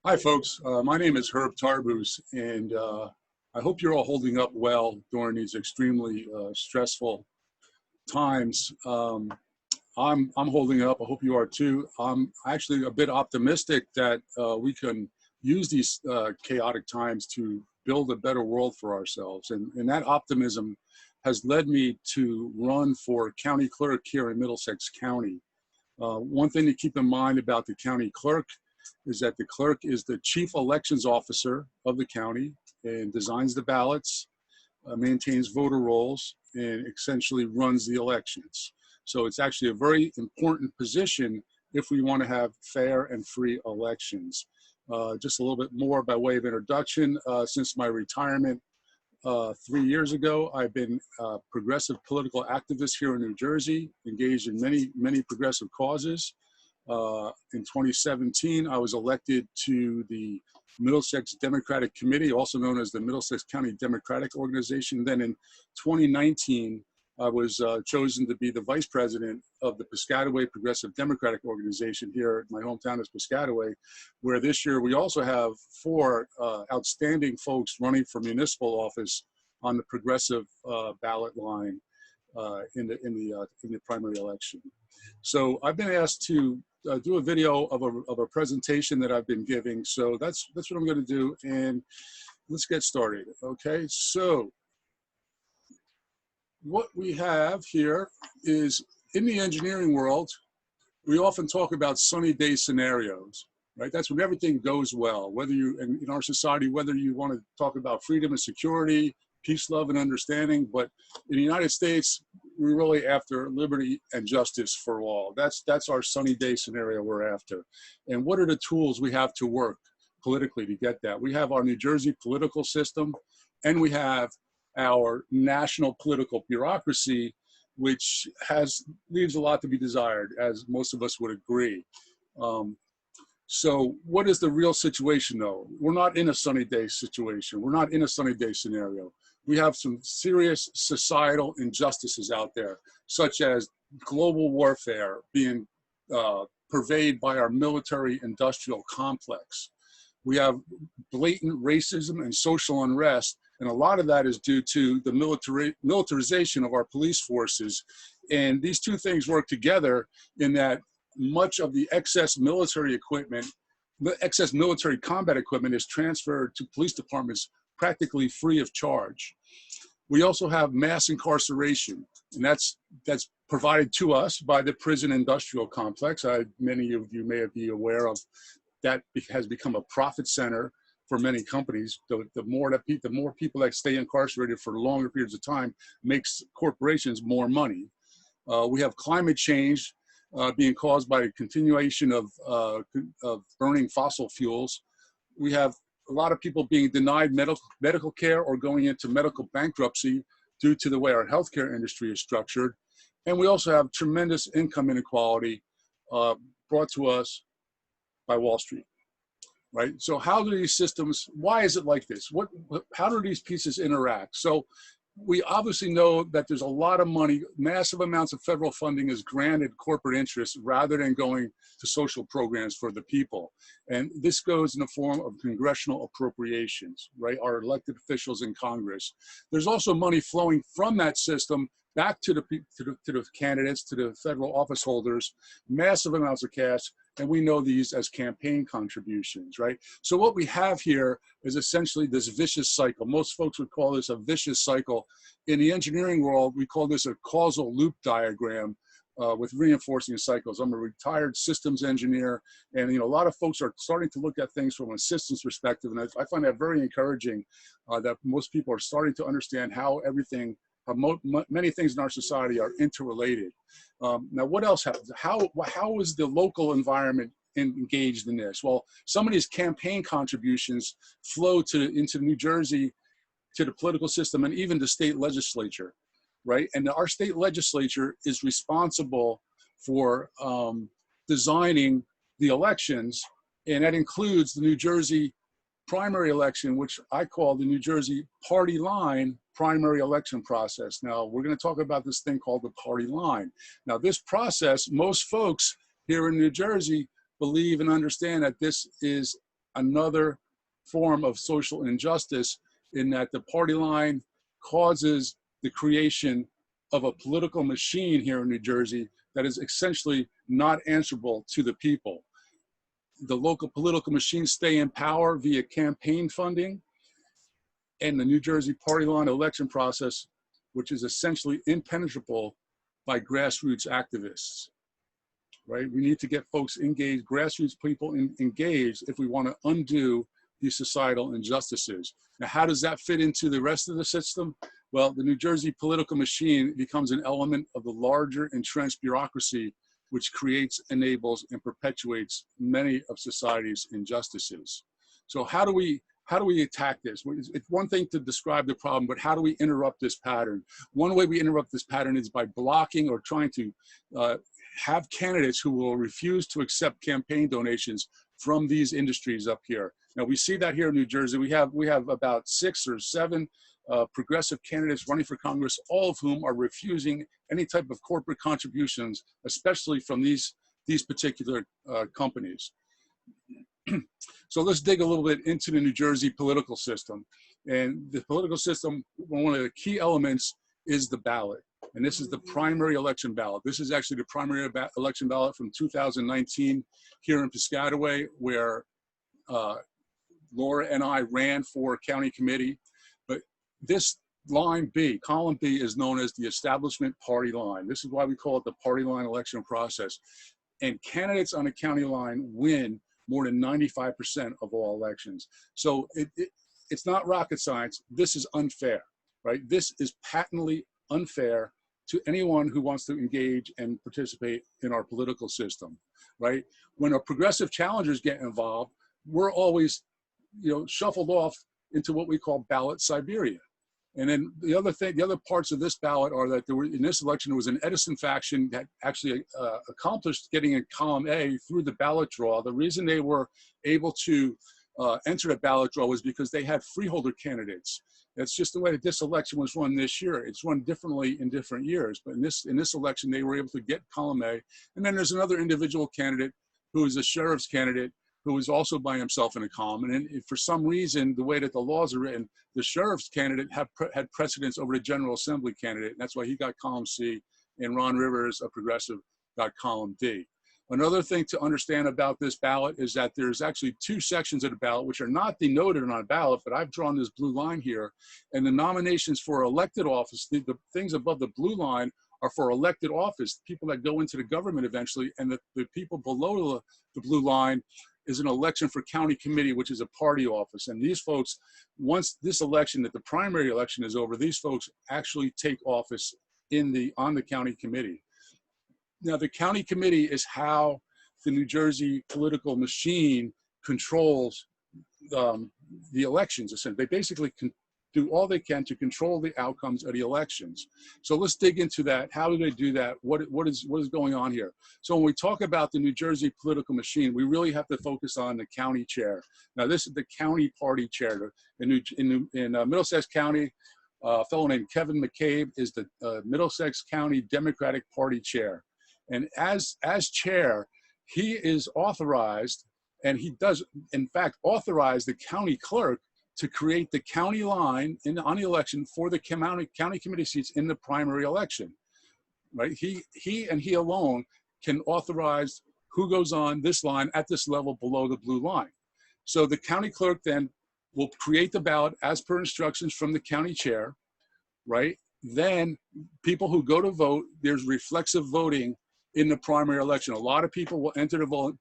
Hi, folks. My name is Herb Tarbus, and I hope you're all holding up well during these extremely stressful times. I'm holding up. I hope you are too. I'm actually a bit optimistic that we can use these chaotic times to build a better world for ourselves, and that optimism has led me to run for county clerk here in Middlesex County. One thing to keep in mind about the county clerk is that the clerk is the chief elections officer of the county and designs the ballots, maintains voter rolls, and essentially runs the elections. So it's actually a very important position if we want to have fair and free elections. Just a little bit more by way of introduction. Since my retirement 3 years ago, I've been a progressive political activist here in New Jersey, engaged in many progressive causes. In 2017, I was elected to the Middlesex Democratic Committee, also known as the Middlesex County Democratic Organization. Then in 2019, I was chosen to be the vice president of the Piscataway Progressive Democratic Organization here in my hometown is Piscataway, where this year we also have 4 outstanding folks running for municipal office on the progressive ballot line in the primary election. So I've been asked to do a video of a presentation that I've been giving. So that's what I'm going to do, and let's get started. Okay, so what we have here is, in the engineering world, we often talk about sunny day scenarios, right? That's when everything goes well, whether you, in our society, whether you want to talk about freedom and security, peace, love, and understanding. But in the United States, we're really after liberty and justice for all. That's our sunny day scenario we're after. And what are the tools we have to work politically to get that? We have our New Jersey political system, and we have our national political bureaucracy, which leaves a lot to be desired, as most of us would agree. So what is the real situation, though? We're not in a sunny day situation. We're not in a sunny day scenario. We have some serious societal injustices out there, such as global warfare being pervaded by our military industrial complex. We have blatant racism and social unrest, and a lot of that is due to the militarization of our police forces. And these two things work together in that much of the excess military equipment, the excess military combat equipment, is transferred to police departments practically free of charge. We also have mass incarceration, and that's provided to us by the prison industrial complex. Many of you may be aware of that. Has become a profit center for many companies. The more people that stay incarcerated for longer periods of time makes corporations more money. We have climate change being caused by a continuation of burning fossil fuels. We have a lot of people being denied medical care or going into medical bankruptcy due to the way our healthcare industry is structured. And we also have tremendous income inequality brought to us by Wall Street, right? So how do these systems, why is it like this? How do these pieces interact? So we obviously know that there's a lot of money, massive amounts of federal funding is granted corporate interests rather than going to social programs for the people. And this goes in the form of congressional appropriations, right? Our elected officials in Congress. There's also money flowing from that system back to the candidates, to the federal office holders, massive amounts of cash. And we know these as campaign contributions, right? So what we have here is essentially this vicious cycle. Most folks would call this a vicious cycle. In the engineering world, we call this a causal loop diagram with reinforcing cycles. I'm a retired systems engineer, and a lot of folks are starting to look at things from a systems perspective, and I find that very encouraging that most people are starting to understand how many things in our society are interrelated. Now, what else happens? How is the local environment engaged in this? Well, some of these campaign contributions flow into New Jersey, to the political system, and even the state legislature, right? And our state legislature is responsible for designing the elections, and that includes the New Jersey primary election, which I call the New Jersey party line primary election process. Now, we're going to talk about this thing called the party line. Now, this process, most folks here in New Jersey believe and understand that this is another form of social injustice in that the party line causes the creation of a political machine here in New Jersey that is essentially not answerable to the people. The local political machines stay in power via campaign funding, and the New Jersey party line election process, which is essentially impenetrable by grassroots activists, right? We need to get folks engaged, grassroots people engaged if we want to undo these societal injustices. Now, how does that fit into the rest of the system? Well, the New Jersey political machine becomes an element of the larger entrenched bureaucracy, which creates, enables, and perpetuates many of society's injustices. So how do we attack this? It's one thing to describe the problem, but how do we interrupt this pattern? One way we interrupt this pattern is by blocking or trying to have candidates who will refuse to accept campaign donations from these industries up here. Now, we see that here in New Jersey. We have about 6 or 7 progressive candidates running for Congress, all of whom are refusing any type of corporate contributions, especially from these particular companies. So let's dig a little bit into the New Jersey political system. And the political system, one of the key elements is the ballot. And this is the primary election ballot. This is actually the primary election ballot from 2019 here in Piscataway, where Laura and I ran for county committee. But this line B, column B, is known as the establishment party line. This is why we call it the party line election process. And candidates on the county line win more than 95% of all elections. So it's not rocket science. This is unfair, right? This is patently unfair to anyone who wants to engage and participate in our political system, right? When our progressive challengers get involved, we're always, shuffled off into what we call ballot Siberia. And then the other parts of this ballot are that in this election, there was an Edison faction that actually accomplished getting in column A through the ballot draw. The reason they were able to enter the ballot draw was because they had freeholder candidates. That's just the way that this election was run this year. It's run differently in different years, but in this election, they were able to get column A. And then there's another individual candidate who is a sheriff's candidate who is also by himself in a column. And for some reason, the way that the laws are written, the sheriff's candidate had precedence over the General Assembly candidate. And that's why he got column C, and Ron Rivers, a progressive, got column D. Another thing to understand about this ballot is that there's actually 2 sections of the ballot which are not denoted on a ballot, but I've drawn this blue line here. And the nominations for elected office, the things above the blue line are for elected office, people that go into the government eventually, and the people below the blue line is an election for county committee, which is a party office. And these folks, once this election, that the primary election is over, these folks actually take office on the county committee. Now, the county committee is how the New Jersey political machine controls the elections. They basically do all they can to control the outcomes of the elections. So let's dig into that. How do they do that? What is going on here? So when we talk about the New Jersey political machine, we really have to focus on the county chair. Now, this is the county party chair. In Middlesex County, a fellow named Kevin McCabe is the Middlesex County Democratic Party chair. And as chair, he is authorized, and he does, in fact, authorize the county clerk to create the county line on the election for the county committee seats in the primary election, right? He and he alone can authorize who goes on this line at this level below the blue line. So the county clerk then will create the ballot as per instructions from the county chair, right? Then people who go to vote, there's reflexive voting in the primary election. A lot of people will enter the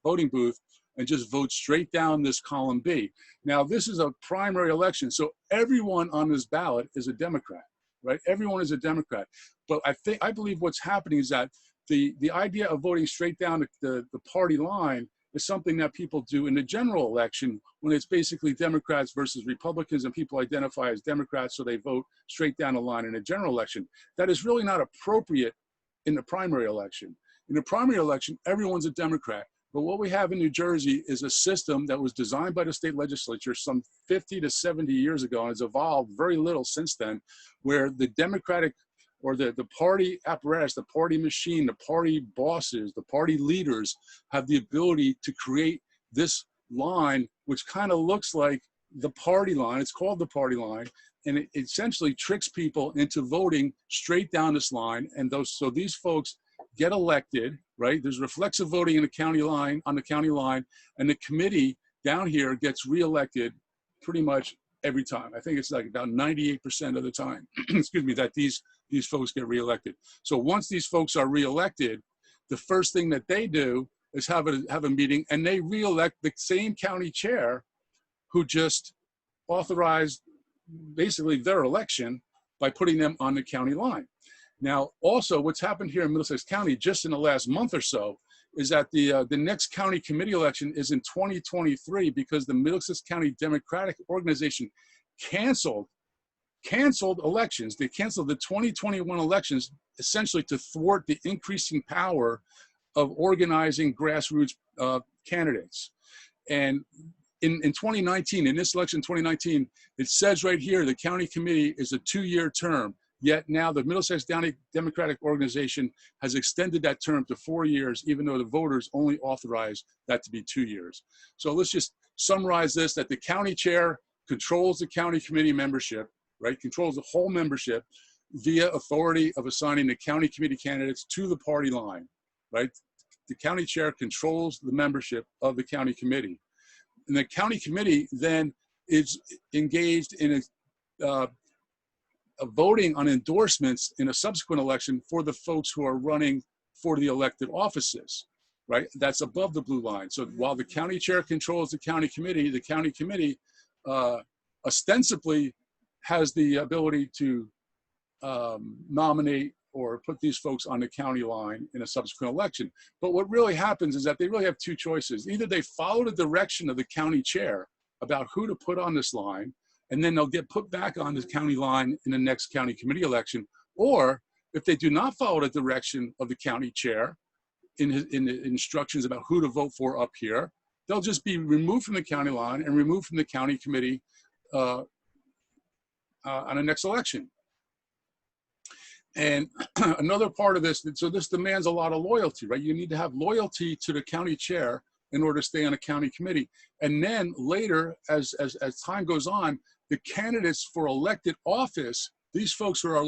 voting booth and just vote straight down this column B. Now, this is a primary election, so everyone on this ballot is a Democrat, right? Everyone is a Democrat. But I believe what's happening is that the idea of voting straight down the party line is something that people do in the general election when it's basically Democrats versus Republicans, and people identify as Democrats, so they vote straight down the line in a general election. That is really not appropriate in the primary election. In the primary election, everyone's a Democrat. But what we have in New Jersey is a system that was designed by the state legislature some 50 to 70 years ago, and has evolved very little since then, where the Democratic or the party apparatus, the party machine, the party bosses, the party leaders have the ability to create this line, which kind of looks like the party line. It's called the party line, and it essentially tricks people into voting straight down this line. And so these folks get elected, right? There's reflexive voting in the county line, on the county line, and the committee down here gets reelected pretty much every time. I think it's like about 98% of the time, excuse me, that these folks get reelected. So once these folks are reelected, the first thing that they do is have a meeting, and they reelect the same county chair who just authorized basically their election by putting them on the county line. Now, also what's happened here in Middlesex County just in the last month or so is that the next county committee election is in 2023 because the Middlesex County Democratic Organization canceled elections. They canceled the 2021 elections essentially to thwart the increasing power of organizing grassroots candidates. And in 2019, in this election 2019, it says right here, the county committee is a 2-year term. Yet now the Middlesex County Democratic Organization has extended that term to 4 years, even though the voters only authorized that to be 2 years. So let's just summarize this, that the county chair controls the county committee membership, right? Controls the whole membership via authority of assigning the county committee candidates to the party line, right? The county chair controls the membership of the county committee. And the county committee then is engaged in a voting on endorsements in a subsequent election for the folks who are running for the elected offices, right? That's above the blue line. So while the county chair controls the county committee ostensibly has the ability to nominate or put these folks on the county line in a subsequent election. But what really happens is that they really have two choices. Either they follow the direction of the county chair about who to put on this line, and then they'll get put back on the county line in the next county committee election. Or if they do not follow the direction of the county chair in the instructions about who to vote for up here, they'll just be removed from the county line and removed from the county committee on the next election. And another part of this, so this demands a lot of loyalty, right? You need to have loyalty to the county chair in order to stay on a county committee. And then later, as time goes on, the candidates for elected office, these folks who are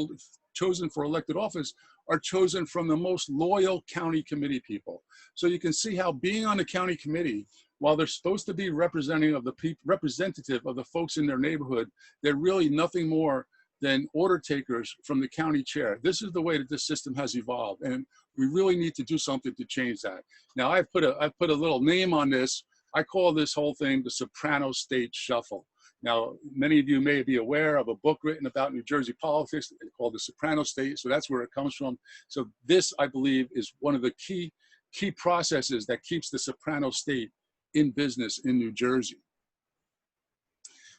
chosen for elected office are chosen from the most loyal county committee people. So you can see how being on the county committee, while they're supposed to be representative of the folks in their neighborhood, they're really nothing more than order takers from the county chair. This is the way that this system has evolved, and we really need to do something to change that. Now, I've put a little name on this. I call this whole thing the Soprano State Shuffle. Now, many of you may be aware of a book written about New Jersey politics called The Soprano State, so that's where it comes from. So this, I believe, is one of the key processes that keeps the Soprano State in business in New Jersey.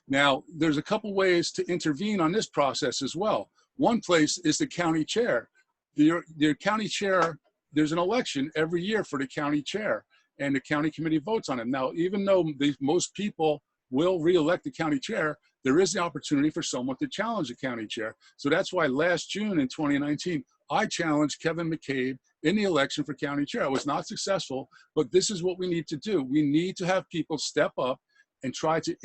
Now, there's a couple ways to intervene on this process as well. One place is the county chair. The county chair, there's an election every year for the county chair, and the county committee votes on it. Now, even though most people will re-elect the county chair, there is the opportunity for someone to challenge the county chair. So that's why last June in 2019, I challenged Kevin McCabe in the election for county chair. I was not successful, but this is what we need to do. We need to have people step up and try to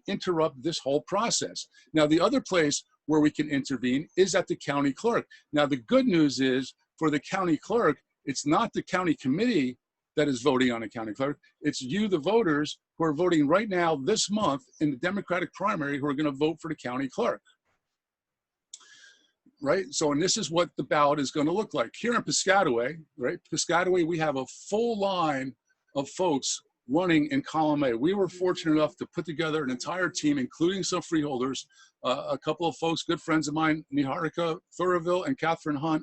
interrupt this whole process. Now, the other place where we can intervene is at the county clerk. Now, the good news is for the county clerk, it's not the county committee that is voting on the county clerk. It's you, the voters, who are voting right now this month in the Democratic primary who are going to vote for the county clerk. Right? So, and this is what the ballot is going to look like. Here in Piscataway, right? Piscataway, we have a full line of folks running in column A. We were fortunate enough to put together an entire team, including some freeholders, a couple of folks, good friends of mine, Niharika Thuraville and Catherine Hunt,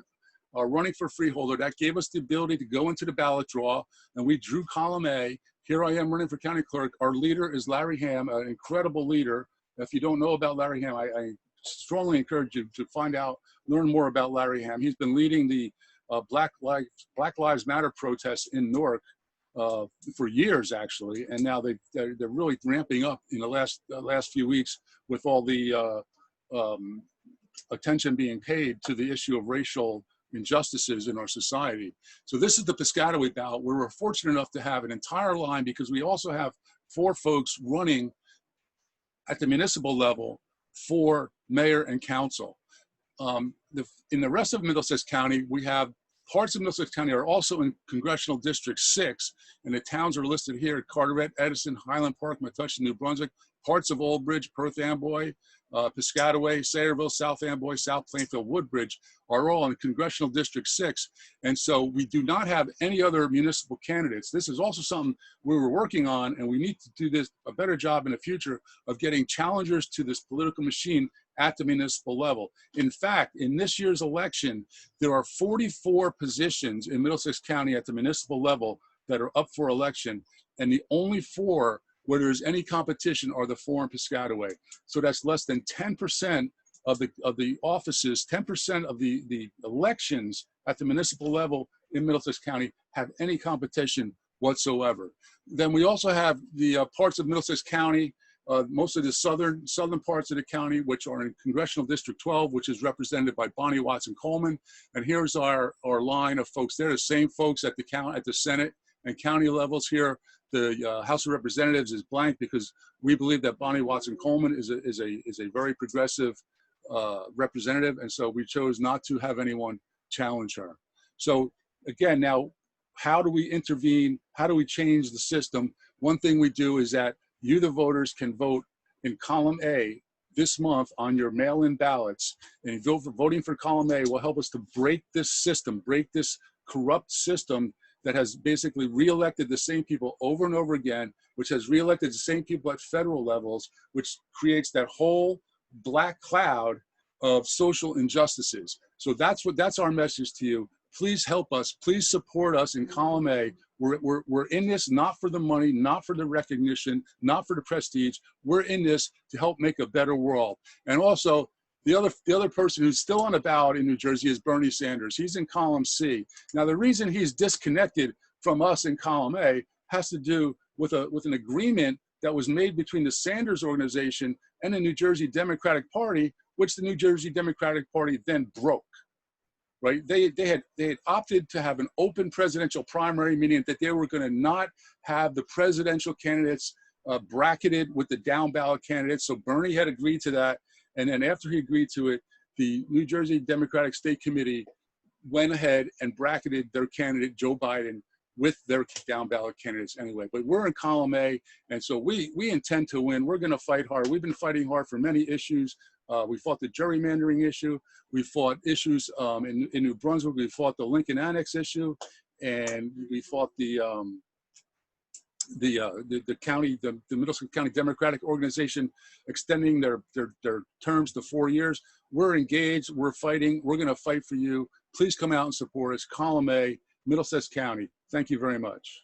are running for freeholder. That gave us the ability to go into the ballot draw, and we drew column A. Here I am running for county clerk. Our leader is Larry Ham, an incredible leader. If you don't know about Larry Ham, I strongly encourage you to find out, learn more about Larry Ham. He's been leading the Black Lives Matter protests in Newark for years, actually, and now they're really ramping up in the last few weeks with all the attention being paid to the issue of racial injustices in our society. So this is the Piscataway ballot, where we're fortunate enough to have an entire line, because we also have 4 folks running at the municipal level for mayor and council. In the rest of Middlesex County, we have parts of Middlesex County are also in Congressional District 6, and the towns are listed here: Carteret, Edison, Highland Park, Metuchen, New Brunswick, parts of Old Bridge, Perth Amboy, Piscataway, Sayreville, South Amboy, South Plainfield, Woodbridge are all in Congressional District 6. And so we do not have any other municipal candidates. This is also something we were working on, and we need to do this a better job in the future of getting challengers to this political machine at the municipal level. In fact, in this year's election, there are 44 positions in Middlesex County at the municipal level that are up for election, and the only 4 where there's any competition are the 4 in Piscataway. So that's less than 10% of the offices, 10% of the elections at the municipal level in Middlesex County have any competition whatsoever. Then we also have the parts of Middlesex County, most of the southern parts of the county, which are in Congressional District 12, which is represented by Bonnie Watson Coleman. And here's our line of folks. They're the same folks at the Senate and county levels here. The House of Representatives is blank because we believe that Bonnie Watson Coleman is a very progressive representative, and so we chose not to have anyone challenge her. So again, now, how do we intervene? How do we change the system? One thing we do is that you, the voters, can vote in column A this month on your mail-in ballots, and voting for column A will help us to break this system, break this corrupt system that has basically reelected the same people over and over again, which has reelected the same people at federal levels, which creates that whole black cloud of social injustices. So that's our message to you. Please help us. Please support us in column A. We're in this not for the money, not for the recognition, not for the prestige. We're in this to help make a better world. And also, the other person who's still on the ballot in New Jersey is Bernie Sanders. He's in column C. Now, the reason he's disconnected from us in column A has to do with an agreement that was made between the Sanders organization and the New Jersey Democratic Party, which the New Jersey Democratic Party then broke. Right? They had opted to have an open presidential primary, meaning that they were going to not have the presidential candidates bracketed with the down ballot candidates. So Bernie had agreed to that. And then after he agreed to it, the New Jersey Democratic State Committee went ahead and bracketed their candidate, Joe Biden, with their down ballot candidates anyway. But we're in column A, and so we intend to win. We're going to fight hard. We've been fighting hard for many issues. We fought the gerrymandering issue. We fought issues in New Brunswick. We fought the Lincoln Annex issue, and we fought the Middlesex County Democratic Organization extending their terms to 4 years. We're engaged. We're fighting. We're going to fight for you. Please come out and support us. Column A, Middlesex County. Thank you very much.